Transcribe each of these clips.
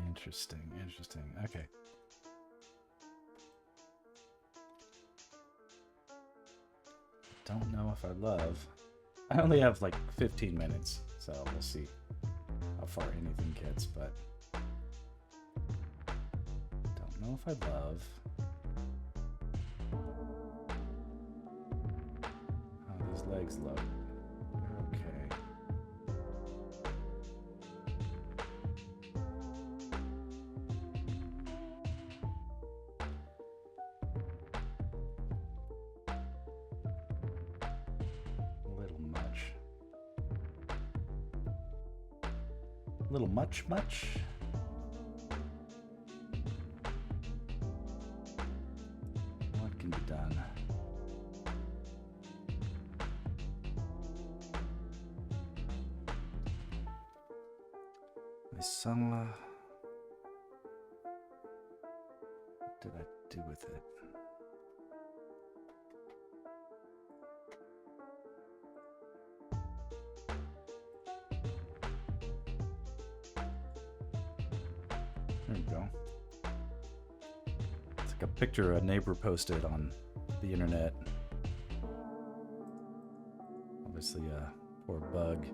Interesting, interesting. Okay. Don't know if I love. I only have like 15 minutes, so we'll see how far anything gets, but don't know if I love how these legs look. Okay. A little much. A little much? What can be done? I saw. What did I do with it? There we go. It's like a picture a neighbor posted on the internet. Obviously a poor bug.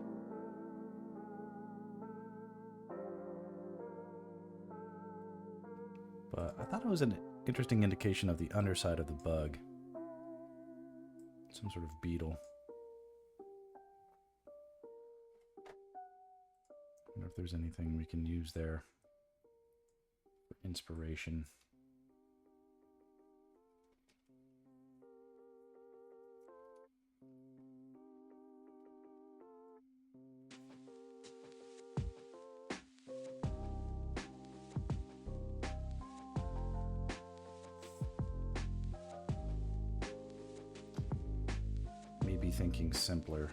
But I thought it was an interesting indication of the underside of the bug. Some sort of beetle. I wonder if there's anything we can use there for inspiration. Maybe thinking simpler.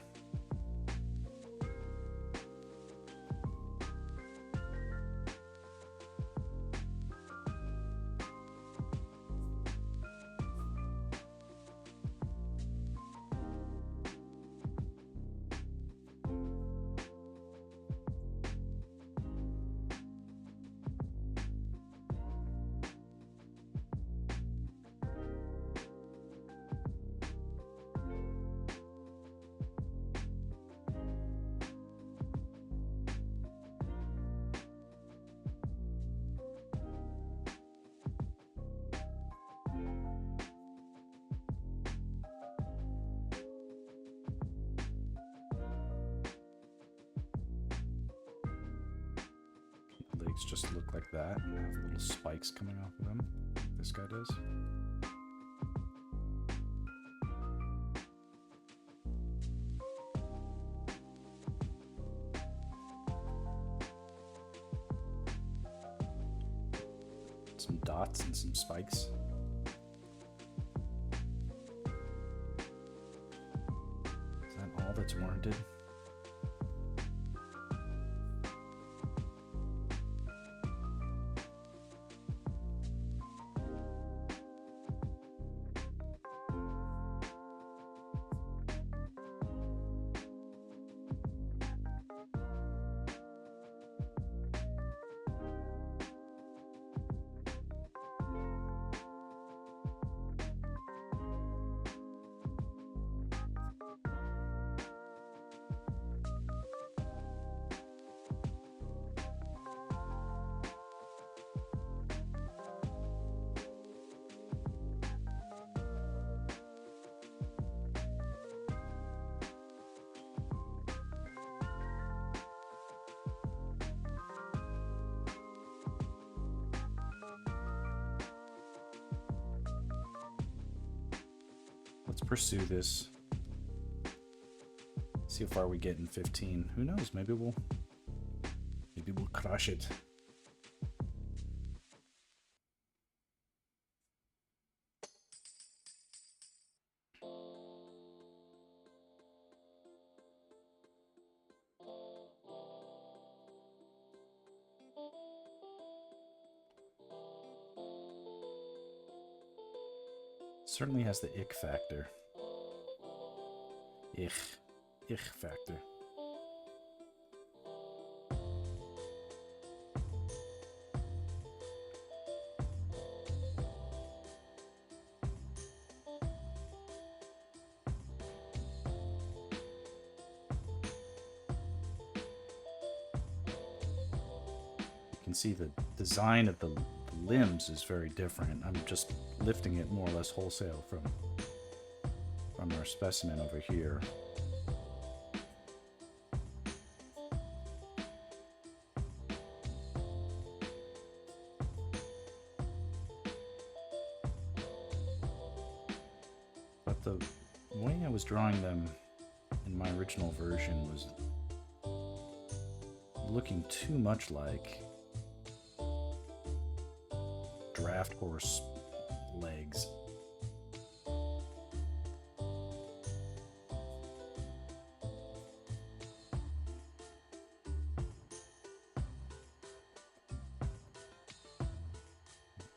Legs just look like that and have little spikes coming off of them. This guy does. Some dots and some spikes. Is that all that's warranted? Let's pursue this. See how far we get in 15. Who knows? Maybe we'll crush it. Certainly has the ick factor. Ich factor. can see the design of the limbs is very different. I'm just lifting it more or less wholesale from our specimen over here. But the way I was drawing them in my original version was looking too much like draft horse legs. I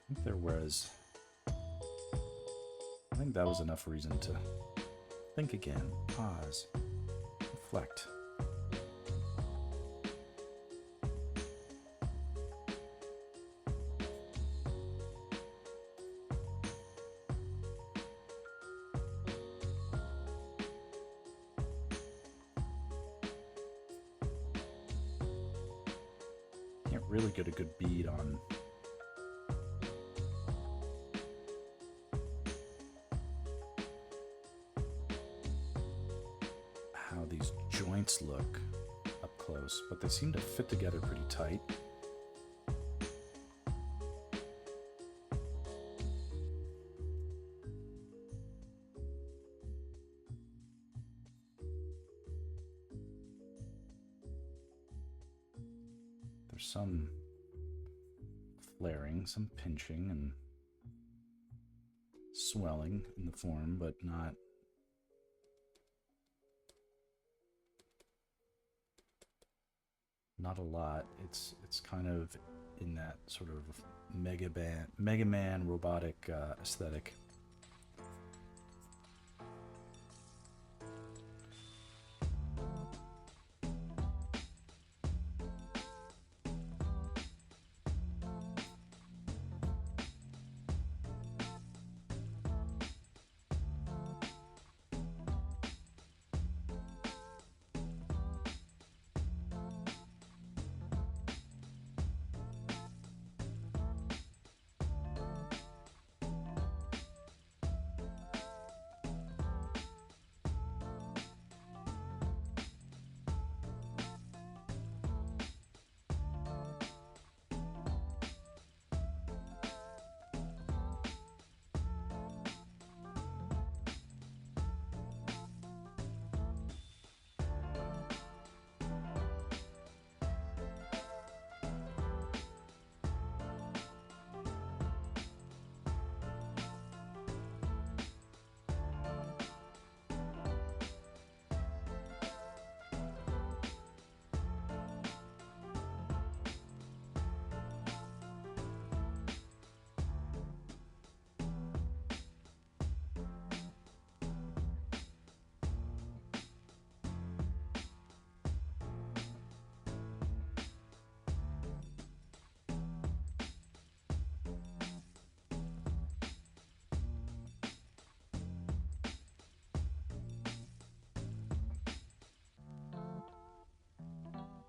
think there was, I think that was enough reason to think again, pause, reflect. Can't really get a good bead on how these joints look up close, but they seem to fit together pretty tight. There's some flaring, some pinching and swelling in the form, but not a lot. It's kind of in that sort of Mega Man robotic aesthetic.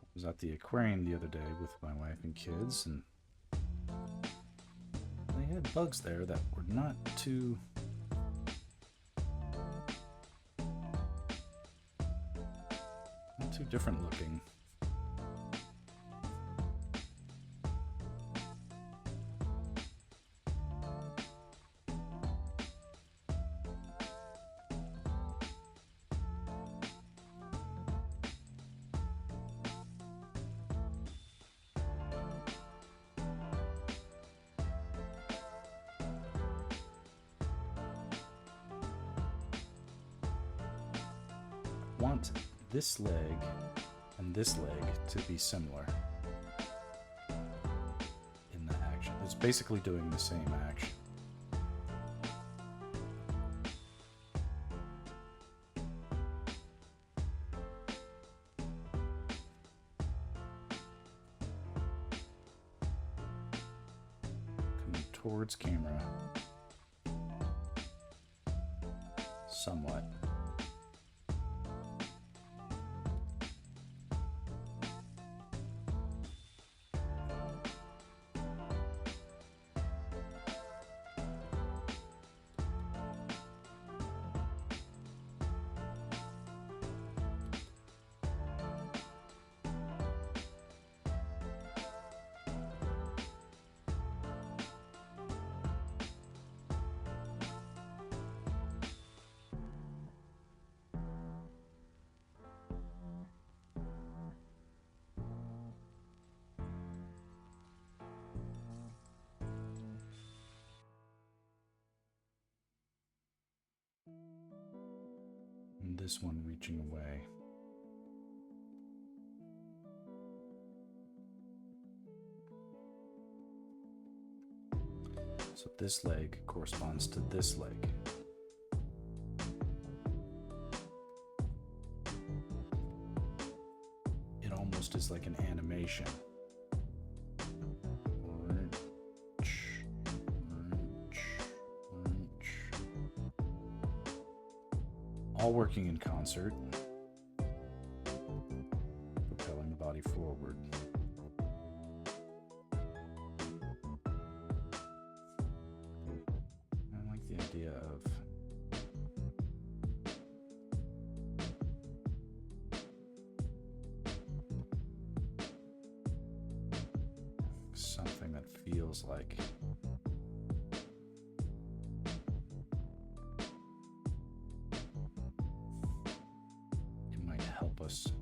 I was at the aquarium the other day with my wife and kids, and they had bugs there that were not too different looking. Want this leg and this leg to be similar in the action. It's basically doing the same action. Coming towards camera somewhat. and this one reaching away. So this leg corresponds to this leg. It almost is like an animation. All working in concert, propelling the body forward. I like the idea of something that feels like us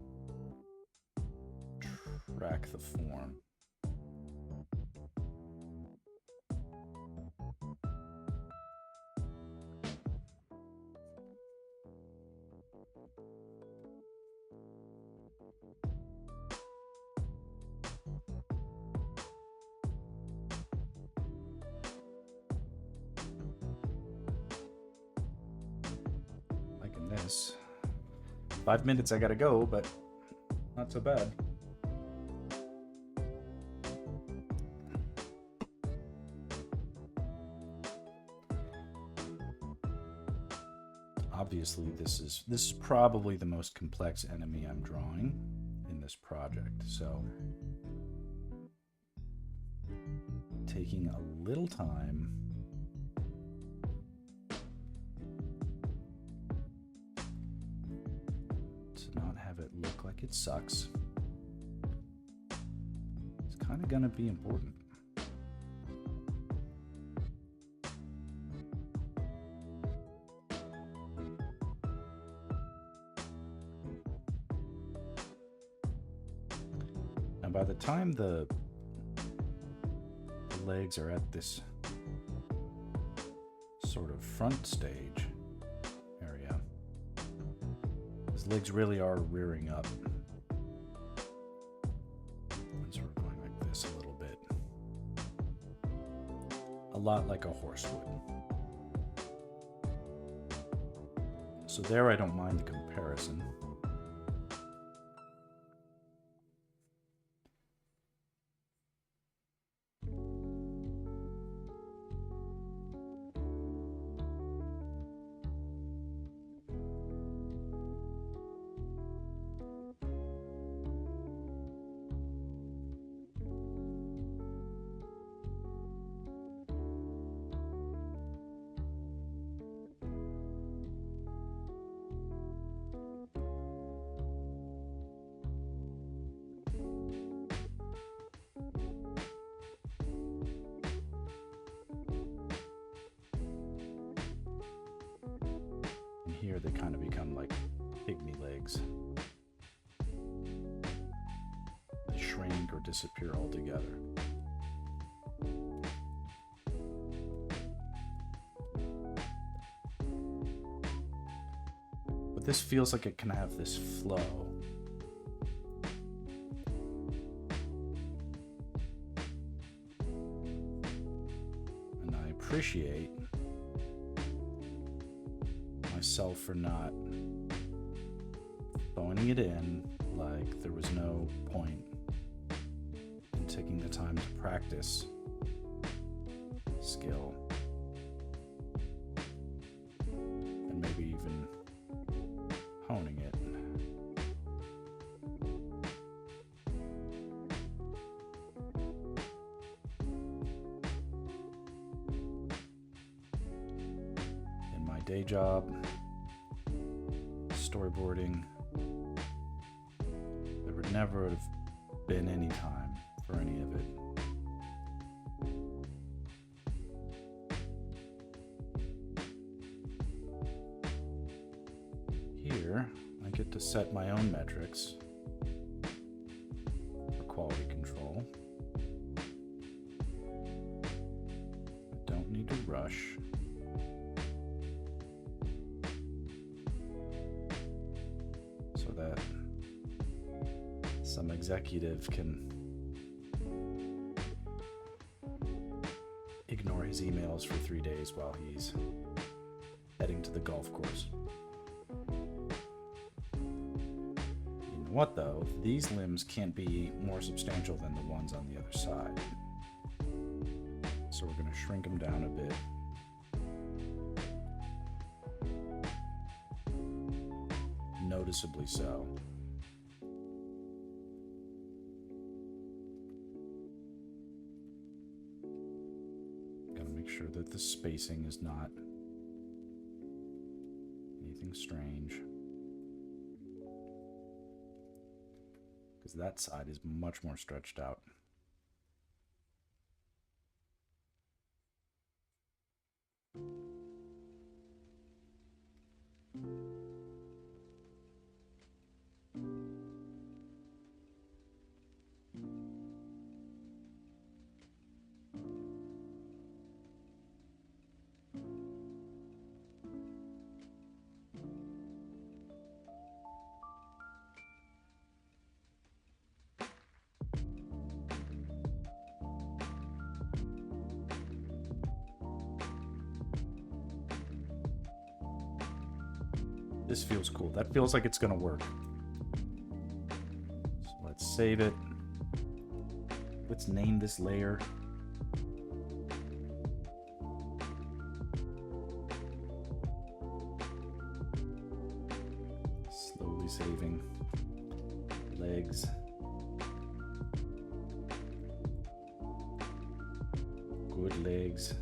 track the form. Like in this. 5 minutes, I gotta go, but not so bad. Obviously, this is probably the most complex enemy I'm drawing in this project, so taking a little time. It look like it sucks. It's kind of gonna be important. And by the time the legs are at this sort of front stage, his legs really are rearing up. And sort of going like this a little bit. A lot like a horse would. So there I don't mind the comparison. Here they kind of become like pygmy legs. They shrink or disappear altogether. But this feels like it can have this flow. And I appreciate myself for not phoning it in, like there was no point in taking the time to practice skill and maybe even honing it. In my day job, storyboarding, there would never have been any time for any of it. Here, I get to set my own metrics for quality control. I don't need to rush. some executive can ignore his emails for 3 days while he's heading to the golf course. You know what, though? These limbs can't be more substantial than the ones on the other side. So we're going to shrink them down a bit. Noticeably so. Gotta make sure that the spacing is not anything strange. Because that side is much more stretched out. This feels cool. That feels like it's gonna work. So let's save it. Let's name this layer. Slowly saving. Legs. Good legs.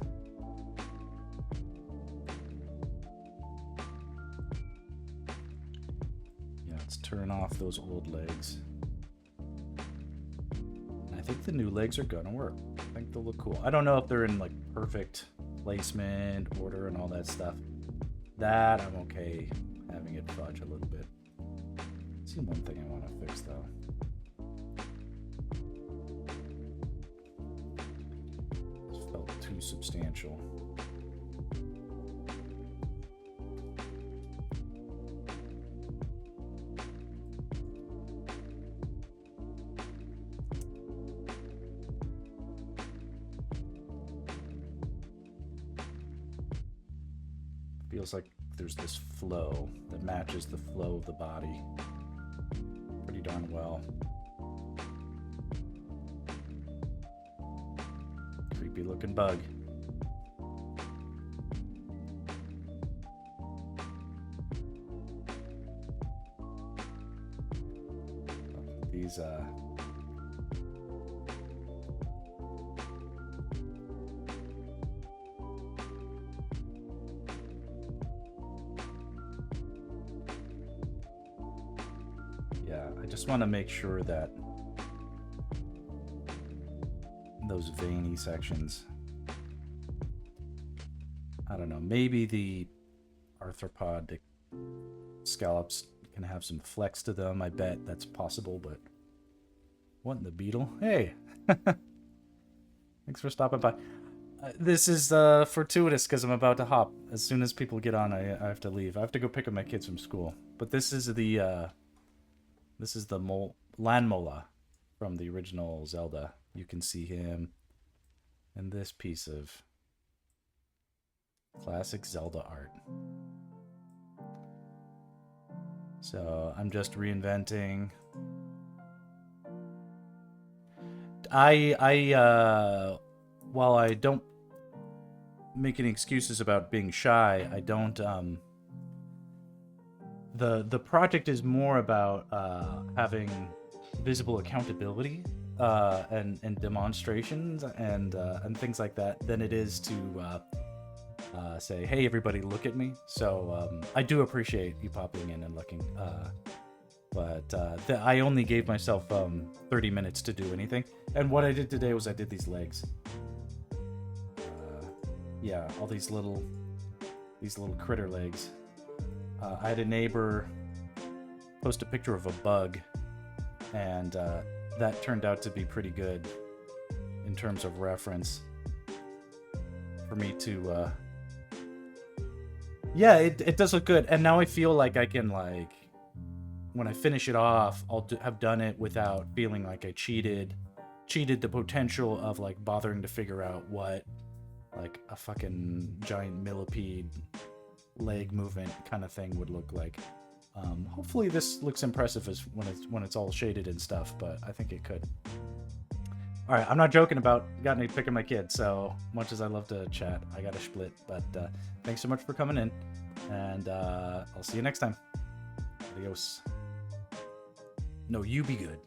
Turn off those old legs. And I think the new legs are gonna work. I think they'll look cool. I don't know if they're in like perfect placement, order, and all that stuff. That I'm okay having it fudge a little bit. See one thing I want to fix though. This felt too substantial. Feels like there's this flow that matches the flow of the body pretty darn well. Creepy looking bug. These I just want to make sure that those veiny sections, I don't know, maybe the arthropod scallops can have some flex to them. I bet that's possible, but what in the beetle? Hey, thanks for stopping by. This is fortuitous because I'm about to hop. As soon as people get on, I have to leave. I have to go pick up my kids from school. But this is the Lanmola from the original Zelda. You can see him in this piece of classic Zelda art. So I'm just reinventing. While I don't make any excuses about being shy, I don't the project is more about having visible accountability and demonstrations and things like that than it is to say, hey everybody, look at me. So I do appreciate you popping in and looking, but I only gave myself 30 minutes to do anything, and what I did today was I did these legs. Yeah, all these little critter legs. I had a neighbor post a picture of a bug, and that turned out to be pretty good in terms of reference for me to yeah, it does look good. And now I feel like I can when I finish it off, I'll have done it without feeling like I cheated the potential of like bothering to figure out what like a fucking giant millipede leg movement kind of thing would look like. Hopefully this looks impressive as when it's all shaded and stuff, but I think it could. All right, I'm not joking about gotten to picking my kid, so much as I love to chat, I got to split. But thanks so much for coming in, and I'll see you next time. Adios. No, you be good.